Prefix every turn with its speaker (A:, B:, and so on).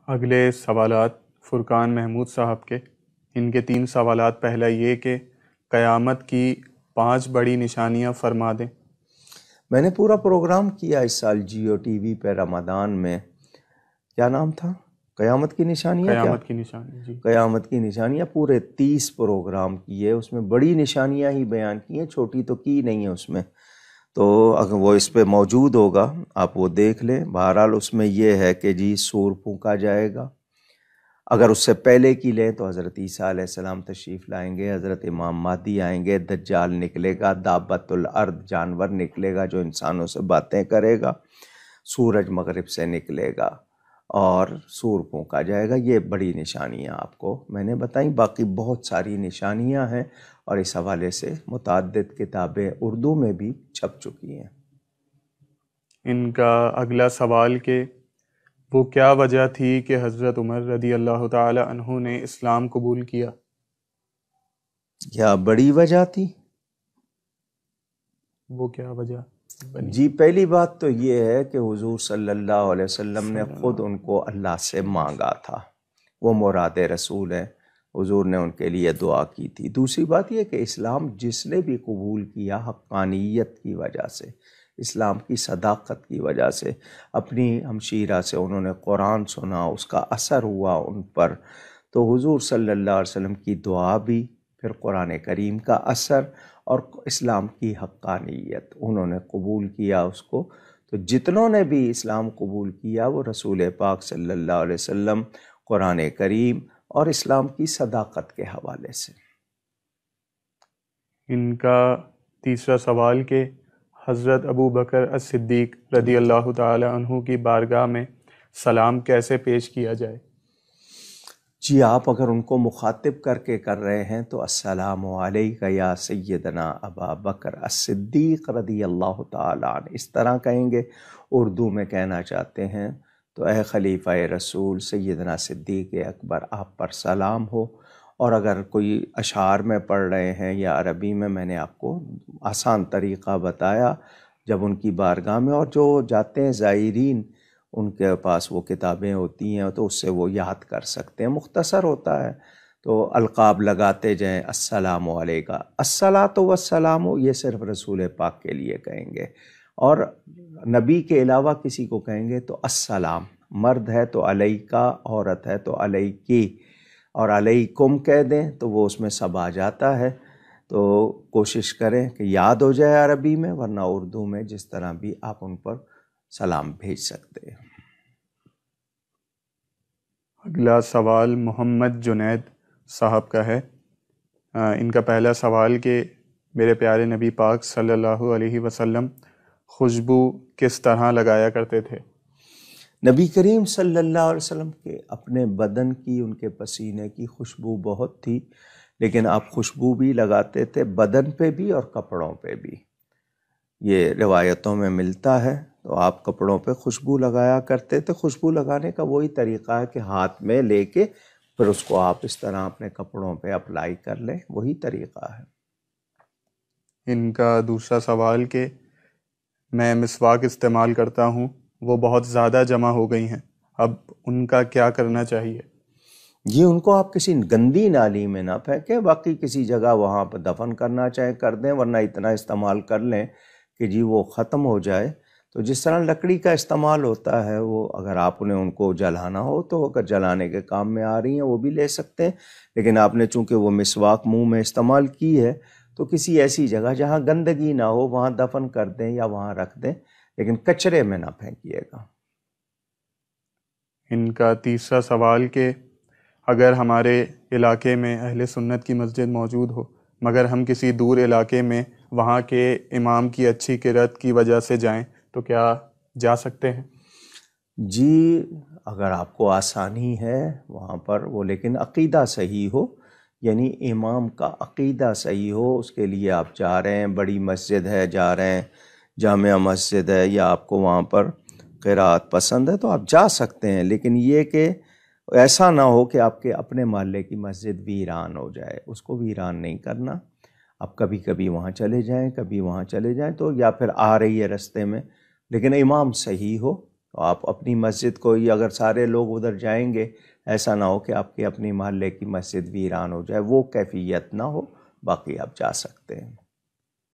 A: اگلے سوالات فرقان محمود صاحب کے، ان کے 3 سوالات۔ پہلا یہ کہ قیامت کی 5 بڑی نشانیاں فرما دیں۔
B: میں نے پورا پروگرام کیا اس سال جیو ٹی وی پہ رمضان میں، کیا نام تھا؟ قیامت کی نشانیاں۔
A: قیامت کی نشانی، جی
B: قیامت کی نشانیاں پورے 30 پروگرام کیے، اس میں بڑی نشانیاں ہی بیان کی ہیں، چھوٹی تو کی نہیں ہے اس میں، تو اگر وہ اس پہ موجود ہوگا آپ وہ دیکھ لیں۔ بہرحال اس میں یہ ہے کہ جی سور پھونکا جائے گا، اگر اس سے پہلے کی لیں تو حضرت عیسیٰ علیہ السلام تشریف لائیں گے، حضرت امام مہدی آئیں گے، دجال نکلے گا، دابت الارض جانور نکلے گا جو انسانوں سے باتیں کرے گا، سورج مغرب سے نکلے گا اور سور پھونکا جائے گا۔ یہ بڑی نشانیاں آپ کو میں نے بتائیں، باقی بہت ساری نشانیاں ہیں اور اس حوالے سے متعدد کتابیں اردو میں بھی چھپ چکی ہیں۔
A: ان کا اگلا سوال کہ وہ کیا وجہ تھی کہ حضرت عمر رضی اللہ تعالی عنہ نے اسلام قبول کیا؟
B: کیا بڑی وجہ تھی؟
A: وہ کیا وجہ بنی؟
B: جی پہلی بات تو یہ ہے کہ حضور صلی اللہ علیہ وسلم نے خود ان کو اللہ سے مانگا تھا، وہ مراد رسول ہے، حضور نے ان کے لیے دعا کی تھی۔ دوسری بات یہ کہ اسلام جس نے بھی قبول کیا حقانیت کی وجہ سے، اسلام کی صداقت کی وجہ سے، اپنی ہمشیرہ سے انہوں نے قرآن سنا، اس کا اثر ہوا ان پر، تو حضور صلی اللہ علیہ وسلم کی دعا بھی، پھر قرآن کریم کا اثر اور اسلام کی حقانیت، انہوں نے قبول کیا اس کو۔ تو جتنوں نے بھی اسلام قبول کیا وہ رسول پاک صلی اللہ علیہ وسلم، قرآن کریم اور اسلام کی صداقت کے حوالے سے۔
A: ان کا تیسرا سوال کہ حضرت ابو بکر الصدیق رضی اللہ تعالی عنہ کی بارگاہ میں سلام کیسے پیش کیا جائے؟
B: جی آپ اگر ان کو مخاطب کر کے کر رہے ہیں تو السلام علیکہ یا سیدنا ابا بکر الصدیق رضی اللہ تعالی عنہ اس طرح کہیں گے۔ اردو میں کہنا چاہتے ہیں تو اے خلیفہ رسول سیدنا صدیق اکبر آپ پر سلام ہو۔ اور اگر کوئی اشعار میں پڑھ رہے ہیں یا عربی میں نے آپ کو آسان طریقہ بتایا جب ان کی بارگاہ میں، اور جو جاتے ہیں زائرین ان کے پاس وہ کتابیں ہوتی ہیں تو اس سے وہ یاد کر سکتے ہیں، مختصر ہوتا ہے، تو القاب لگاتے جائیں۔ السلام علیکہ، الصلاۃ والسلام، یہ صرف رسول پاک کے لیے کہیں گے، اور نبی کے علاوہ کسی کو کہیں گے تو السلام، مرد ہے تو علیکہ، عورت ہے تو علیکی، اور علیکم کہہ دیں تو وہ اس میں سب آ جاتا ہے۔ تو کوشش کریں کہ یاد ہو جائے عربی میں، ورنہ اردو میں جس طرح بھی آپ ان پر سلام بھیج سکتے ہیں۔
A: اگلا سوال محمد جنید صاحب کا ہے۔ ان کا پہلا سوال کہ میرے پیارے نبی پاک صلی اللہ علیہ وسلم خوشبو کس طرح لگایا کرتے تھے؟
B: نبی کریم صلی اللہ علیہ وسلم کے اپنے بدن کی، ان کے پسینے کی خوشبو بہت تھی، لیکن آپ خوشبو بھی لگاتے تھے بدن پہ بھی اور کپڑوں پہ بھی، یہ روایتوں میں ملتا ہے۔ تو آپ کپڑوں پہ خوشبو لگایا کرتے تھے۔ خوشبو لگانے کا وہی طریقہ ہے کہ ہاتھ میں لے کے پھر اس کو آپ اس طرح اپنے کپڑوں پہ اپلائی کر لیں، وہی طریقہ ہے۔
A: ان کا دوسرا سوال کہ میں مسواک استعمال کرتا ہوں، وہ بہت زیادہ جمع ہو گئی ہیں، اب ان کا کیا کرنا چاہیے؟
B: جی ان کو آپ کسی گندی نالی میں نہ پھینکیں، باقی کسی جگہ وہاں پہ دفن کرنا چاہے کر دیں، ورنہ اتنا استعمال کر لیں کہ جی وہ ختم ہو جائے۔ تو جس طرح لکڑی کا استعمال ہوتا ہے، وہ اگر آپ نے ان کو جلانا ہو تو اگر جلانے کے کام میں آ رہی ہیں وہ بھی لے سکتے ہیں، لیکن آپ نے چونکہ وہ مسواک منہ میں استعمال کی ہے تو کسی ایسی جگہ جہاں گندگی نہ ہو وہاں دفن کر دیں یا وہاں رکھ دیں، لیکن کچرے میں نہ پھینکیے گا۔
A: ان کا تیسرا سوال کہ اگر ہمارے علاقے میں اہل سنت کی مسجد موجود ہو مگر ہم کسی دور علاقے میں وہاں کے امام کی اچھی قرأت کی وجہ سے جائیں تو کیا جا سکتے ہیں؟
B: جی اگر آپ کو آسانی ہے وہاں پر، وہ لیکن عقیدہ صحیح ہو، یعنی امام کا عقیدہ صحیح ہو، اس کے لیے آپ جا رہے ہیں، بڑی مسجد ہے جا رہے ہیں، جامع مسجد ہے، یا آپ کو وہاں پر قرأت پسند ہے تو آپ جا سکتے ہیں، لیکن یہ کہ ایسا نہ ہو کہ آپ کے اپنے محلے کی مسجد ویران ہو جائے، اس کو ویران نہیں کرنا۔ آپ کبھی کبھی وہاں چلے جائیں، کبھی وہاں چلے جائیں، تو یا پھر آ رہی ہے رستے میں، لیکن امام صحیح ہو تو آپ اپنی مسجد کو ہی، اگر سارے لوگ ادھر جائیں گے، ایسا نہ ہو کہ آپ کی اپنی محلے کی مسجد ویران ہو جائے، وہ کیفیت نہ ہو، باقی آپ جا سکتے ہیں۔